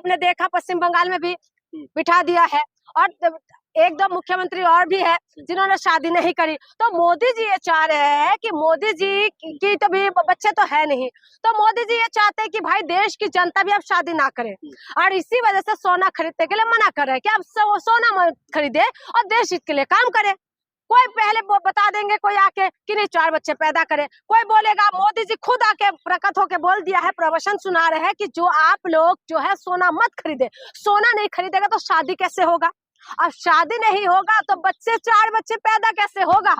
आपने देखा पश्चिम बंगाल में भी बिठा दिया है, और एक दो मुख्यमंत्री और भी है जिन्होंने शादी नहीं करी। तो मोदी जी ये चाह रहे हैं कि मोदी जी की तो भी बच्चे तो है नहीं, तो मोदी जी ये चाहते हैं कि भाई देश की जनता भी अब शादी ना करे, और इसी वजह से सोना खरीदने के लिए मना कर रहे हैं कि अब सोना मत खरीदे और देश हित के लिए काम करे। कोई पहले बता देंगे कोई आके कि नहीं 4 बच्चे पैदा करे, कोई बोलेगा, मोदी जी खुद आके प्रकट होके बोल दिया है, प्रवचन सुना रहे हैं कि जो आप लोग जो है सोना मत खरीदे। सोना नहीं खरीदेगा तो शादी कैसे होगा? अब शादी नहीं होगा तो 4 बच्चे पैदा कैसे होगा?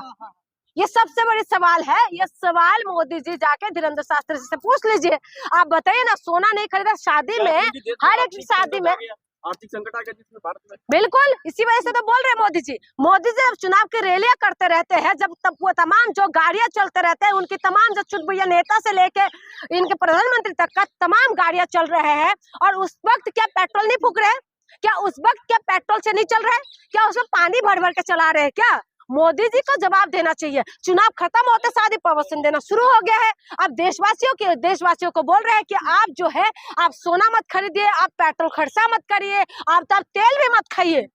ये सबसे बड़ी सवाल है। ये सवाल मोदी जी जाके धीरेन्द्र शास्त्री से पूछ लीजिए। आप बताइए ना, सोना नहीं खरीदा, शादी में हर एक शादी में आर्थिक संकट आ गया जिसमें भारत में। बिल्कुल, इसी वजह से तो बोल रहे हैं मोदी जी। मोदी जी अब चुनाव की रैलियां करते रहते हैं, जब तब वो तमाम जो गाड़ियां चलते रहते हैं, उनकी तमाम जो चुटभुइया नेता से लेके इनके प्रधानमंत्री तक का तमाम गाड़ियां चल रहे हैं, और उस वक्त क्या पेट्रोल नहीं फूक रहे? क्या उस वक्त क्या पेट्रोल से नहीं चल रहे? क्या उसमें पानी भर भर के चला रहे हैं क्या? मोदी जी को जवाब देना चाहिए। चुनाव खत्म होते शादी प्रवचन देना शुरू हो गया है। अब देशवासियों को बोल रहे हैं कि आप जो है आप सोना मत खरीदिए, आप पेट्रोल खर्चा मत करिए, आप तब तेल भी मत खाइए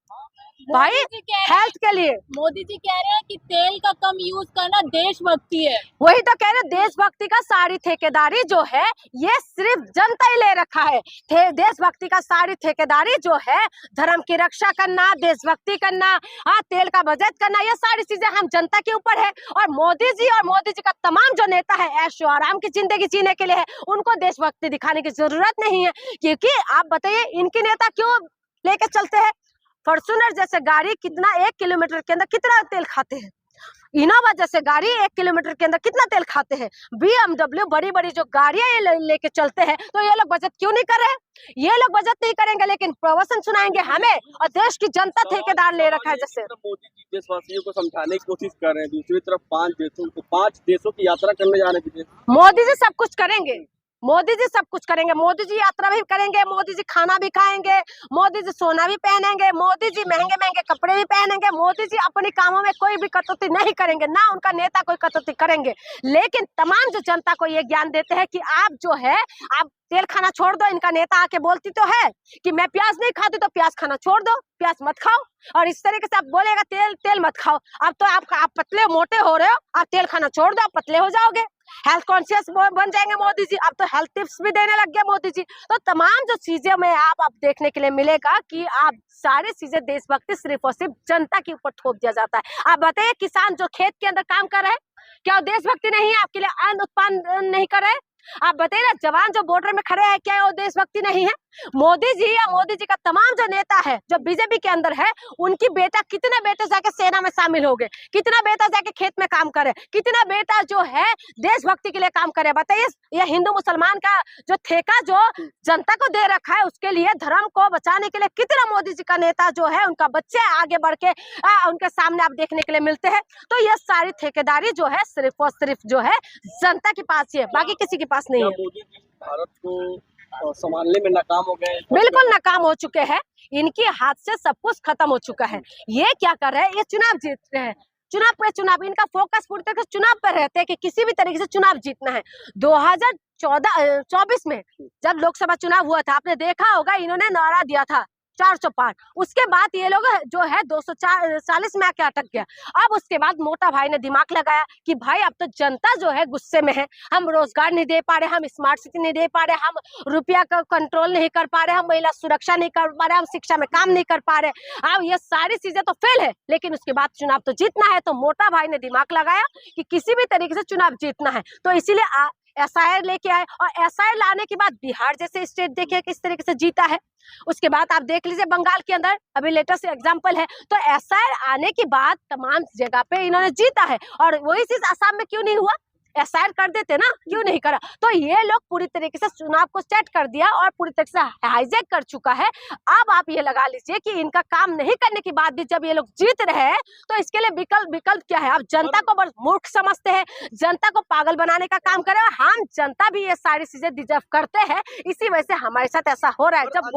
भाई हेल्थ के लिए। मोदी जी कह रहे हैं कि तेल का कम यूज करना देशभक्ति है। वही तो कह रहे, देशभक्ति का सारी ठेकेदारी जो है ये सिर्फ जनता ही ले रखा है। देशभक्ति का सारी ठेकेदारी जो है, धर्म की रक्षा करना, देशभक्ति करना, हाँ तेल का बचत करना, ये सारी चीजें हम जनता के ऊपर है। और मोदी जी का तमाम जो नेता है ऐशो आराम की जिंदगी जीने के लिए है, उनको देशभक्ति दिखाने की जरूरत नहीं है। क्योंकि आप बताइए इनके नेता क्यों लेके चलते हैं? फॉर्च्यूनर जैसे गाड़ी कितना 1 किलोमीटर के अंदर कितना तेल खाते हैं? इनोवा जैसे गाड़ी 1 किलोमीटर के अंदर कितना तेल खाते हैं? BMW बड़ी बड़ी जो गाड़ियां ये लेके चलते हैं, तो ये लोग बचत क्यों नहीं कर रहे? ये लोग बचत नहीं करेंगे लेकिन प्रवचन सुनाएंगे हमें, और देश की जनता ठेकेदार ले रखा है। जैसे मोदी जी देशवासियों को समझाने की कोशिश कर रहे हैं, दूसरी तरफ 5 देशों की यात्रा करने जा रहे हैं। मोदी जी सब कुछ करेंगे, मोदी जी सब कुछ करेंगे। मोदी जी यात्रा भी करेंगे, मोदी जी खाना भी खाएंगे, मोदी जी सोना भी पहनेंगे, मोदी जी महंगे महंगे कपड़े भी पहनेंगे, मोदी जी अपने कामों में कोई भी कटौती नहीं करेंगे, ना उनका नेता कोई कटौती करेंगे। लेकिन तमाम जो जनता को ये ज्ञान देते हैं कि आप जो है आप तेल खाना छोड़ दो। इनका नेता आके बोलती तो है कि मैं प्याज नहीं खाती, तो प्याज खाना छोड़ दो, प्याज मत खाओ, और इस तरीके से आप बोलेगा तेल मत खाओ। अब तो आप पतले मोटे हो रहे हो, आप तेल खाना छोड़ दो, आप पतले हो जाओगे, हेल्थ कॉन्शियस बन जाएंगे मोदी जी। अब तो हेल्थ टिप्स भी देने लग गया मोदी जी। तो तमाम जो चीजें में आप देखने के लिए मिलेगा कि आप सारी चीजें देशभक्ति सिर्फ और सिर्फ जनता के ऊपर थोप दिया जाता है। आप बताइए किसान जो खेत के अंदर काम कर रहे हैं, क्या देशभक्ति नहीं है? आपके लिए अन्न उत्पादन नहीं कर रहे? आप बताइए ना, जवान जो बॉर्डर में खड़े हैं, क्या वो देशभक्ति नहीं है? मोदी जी या मोदी जी का तमाम जो नेता है जो बीजेपी के अंदर है, उनकी बेटा कितने बेटे जाके सेना में शामिल हो गए, कितना बेटा जाके खेत में काम करे, कितना बेटा जो है देशभक्ति के लिए काम करे? बताइए, ये हिंदू मुसलमान का जो ठेका जो जनता को दे रखा है, उसके लिए धर्म को बचाने के लिए कितना मोदी जी का नेता जो है उनका बच्चे आगे बढ़ के उनके सामने आप देखने के लिए मिलते हैं। तो ये सारी ठेकेदारी जो है सिर्फ और सिर्फ जो है जनता के पास ही है, बाकी किसी के पास नहीं है। मोदी जी भारत को संभालने में नाकाम हो गए? बिल्कुल नाकाम हो चुके हैं, इनके हाथ से सब कुछ खत्म हो चुका है। ये क्या कर रहे हैं? ये चुनाव जीत रहे हैं, चुनाव इनका फोकस पूरी तरह से चुनाव पर रहते हैं कि किसी भी तरीके से चुनाव जीतना है। 2024 में जब लोकसभा चुनाव हुआ था, आपने देखा होगा इन्होंने नारा दिया था 400 पार। उसके बाद ये लोग जो है 240 में आके अटक गया। अब उसके बाद मोटा भाई ने दिमाग लगाया कि भाई अब तो जनता जो है गुस्से में है, हम रोजगार नहीं दे पा रहे, हम स्मार्ट सिटी नहीं दे पा रहे, हम रुपया का कंट्रोल नहीं कर पा रहे, हम महिला सुरक्षा नहीं कर पा रहे, हम शिक्षा में काम नहीं कर पा रहे। अब ये सारी चीजें तो फेल है, लेकिन उसके बाद चुनाव तो जीतना है। तो मोटा भाई ने दिमाग लगाया कि किसी भी तरीके से चुनाव जीतना है, तो इसीलिए SIR लेके आए। और SIR लाने के बाद बिहार जैसे स्टेट देखिए किस तरीके से जीता है। उसके बाद आप देख लीजिए बंगाल के अंदर अभी लेटेस्ट एग्जांपल है। तो SIR आने के बाद तमाम जगह पे इन्होंने जीता है, और वही चीज असम में क्यों नहीं हुआ? SIR कर देते ना, क्यों नहीं करा? तो ये लोग पूरी तरीके से चुनाव को सेट कर दिया और पूरी तरीके से हाईजैक कर चुका है। अब आप ये लगा लीजिए कि इनका काम नहीं करने के बाद भी जब ये लोग जीत रहे हैं, तो इसके लिए विकल्प क्या है? आप जनता को बस मूर्ख समझते हैं, जनता को पागल बनाने का काम कर रहे हैं। हम जनता भी ये सारी चीजें डिजर्व करते हैं, इसी वजह से हमारे साथ ऐसा हो रहा है। जब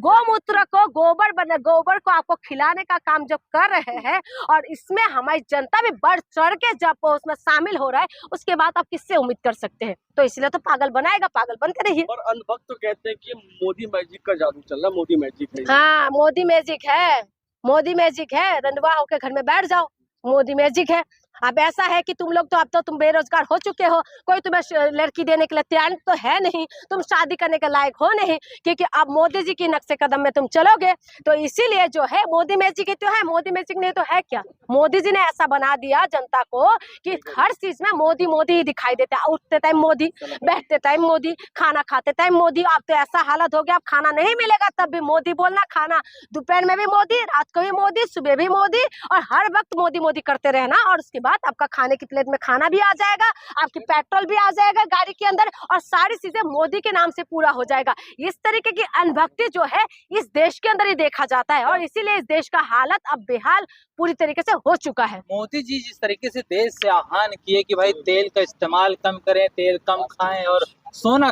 गोमूत्र को गोबर को आपको खिलाने का काम जब कर रहे हैं, और इसमें हमारी जनता भी बढ़ चढ़ के जब उसमें शामिल हो रहा है, उसके बाद आप किससे उम्मीद कर सकते हैं? तो इसलिए तो पागल बनाएगा, पागल बनते रहिए। और अंधभक्त तो कहते हैं कि मोदी मैजिक का जादू चल रहा है, मोदी मैजिक है। हाँ, मोदी मैजिक है, मोदी मैजिक है। रंडवा होके घर में बैठ जाओ, मोदी मैजिक है। अब ऐसा है कि तुम लोग तो अब तो तुम बेरोजगार हो चुके हो, कोई तुम्हें लड़की देने के लिए तैयार तो है नहीं, तुम शादी करने के लायक हो नहीं, क्योंकि अब मोदी जी की नक्शे कदम में तुम चलोगे। तो इसीलिए जो है मोदी मैजिक ही तो है, मोदी मैजिक नहीं तो है क्या? मोदी जी ने ऐसा बना दिया जनता को कि हर चीज में मोदी मोदी ही दिखाई देता है। उठते टाइम मोदी, बैठते टाइम मोदी, खाना खाते टाइम मोदी। अब तो ऐसा हालत हो गया, अब खाना नहीं मिलेगा तब भी मोदी बोलना, खाना दोपहर में भी मोदी, रात को भी मोदी, सुबह भी मोदी, और हर वक्त मोदी मोदी करते रहना। और उसके बाद आपका खाने की प्लेट में खाना भी आ जाएगा, आपकी पेट्रोल भी आ जाएगा गाड़ी के अंदर, और सारी चीजें मोदी के नाम से पूरा हो जाएगा। इस तरीके की अनभक्ति जो है इस देश के अंदर ही देखा जाता है, और इसीलिए इस देश का हालत अब बेहाल पूरी तरीके से हो चुका है। मोदी जी जिस तरीके से देश से आह्वान किए कि भाई तेल का इस्तेमाल कम करें, तेल कम खाएं और सोना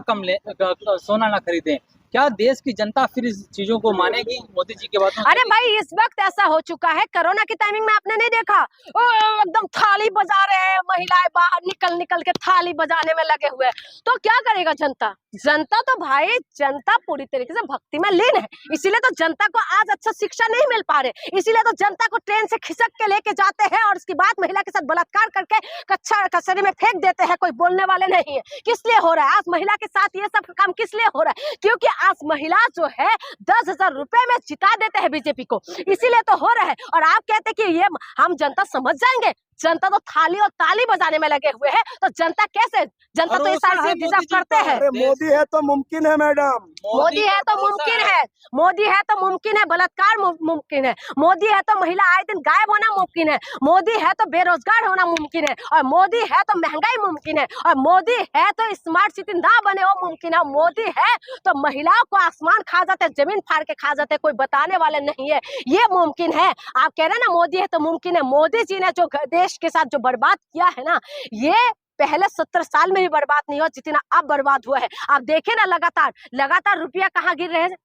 सोना ना खरीदें, क्या देश की जनता फिर इस चीजों को मानेगी मोदी जी के बातों? अरे भाई, इस वक्त ऐसा हो चुका है, कोरोना की टाइमिंग में आपने नहीं देखा, एकदम थाली बजा रहे हैं महिलाएं, बाहर निकल निकल के थाली बजाने में लगे हुए। तो क्या करेगा जनता? जनता तो भाई, जनता पूरी तरीके से भक्ति में लीन है, इसीलिए तो जनता को आज अच्छा शिक्षा नहीं मिल पा रहे, इसीलिए तो जनता को ट्रेन से खिसक के लेके जाते हैं और उसके बाद महिला के साथ बलात्कार करके कच्चा कचरे में फेंक देते हैं। कोई बोलने वाले नहीं है। किस लिए हो रहा है आज महिला के साथ ये सब काम? किस लिए हो रहा है? क्योंकि आज महिला जो है 10,000 रुपए में जिता देते हैं बीजेपी को, इसीलिए तो हो रहा है। और आप कहते हैं कि ये हम जनता समझ जाएंगे? जनता तो थाली और ताली बजाने में लगे हुए हैं, तो जनता कैसे? जनता तो ये सारी चीज डिजर्व करते हैं। अरे मोदी है तो मुमकिन है मैडम, मोदी है तो मुमकिन है, मोदी है तो मुमकिन है, बलात्कार मुमकिन है, मोदी है तो महिला आए दिन गायब होना मुमकिन है, मोदी है तो बेरोजगार होना मुमकिन है, और मोदी है तो महंगाई मुमकिन है, और मोदी है तो स्मार्ट सिटी ना बने वो मुमकिन है, मोदी है तो महिलाओं को आसमान खा जाते, जमीन फाड़ के खा जाते, कोई बताने वाले नहीं है, ये मुमकिन है। आप कह रहे हैं ना मोदी है तो मुमकिन है, मोदी जी ने जो देश के साथ जो बर्बाद किया है ना, ये पहले 70 साल में भी बर्बाद नहीं हुआ जितना अब बर्बाद हुआ है। आप देखें ना, लगातार रुपया कहाँ गिर रहे हैं,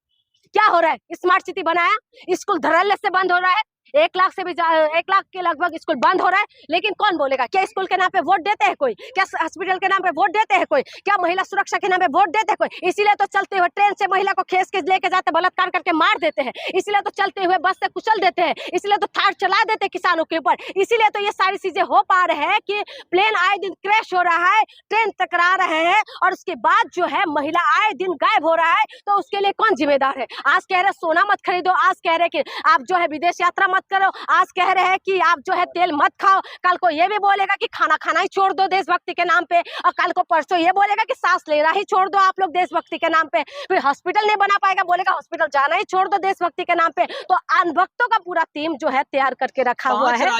क्या हो रहा है? स्मार्ट सिटी बनाया, स्कूल धड़ल्ले से बंद हो रहा है, 1 लाख से भी 1 लाख के लगभग स्कूल बंद हो रहा है, लेकिन कौन बोलेगा? क्या स्कूल के नाम पे वोट देते हैं कोई? क्या हॉस्पिटल के नाम पे वोट देते हैं कोई? क्या महिला सुरक्षा के नाम पे वोट देते हैं कोई? इसीलिए तो चलते हुए ट्रेन से महिला को खींच के लेके जाते, बलात्कार करके मार देते हैं, इसीलिए तो चलते हुए बस से कुचल देते हैं, इसलिए तो थार चला देते हैं किसानों के ऊपर, इसीलिए तो ये सारी चीजें हो पा रहे हैं कि प्लेन आए दिन क्रैश हो रहा है, ट्रेन टकरा रहे हैं, और उसके बाद जो है महिला आए दिन गायब हो रहा है। तो उसके लिए कौन जिम्मेदार है? आज कह रहे सोना मत खरीदो, आज कह रहे कि आप जो है विदेश यात्रा मत करो, आज कह रहे हैं कि आप जो है तेल मत खाओ, कल को ये भी बोलेगा कि खाना खाना ही छोड़ दो देशभक्ति के नाम पे, और कल को परसों ये बोलेगा कि सांस लेना ही छोड़ दो आप लोग देशभक्ति के नाम पे, फिर हॉस्पिटल नहीं बना पाएगा, बोलेगा हॉस्पिटल जाना ही छोड़ दो देशभक्ति के नाम पे। तो अनभक्तों का पूरा टीम जो है तैयार करके रखा हुआ है।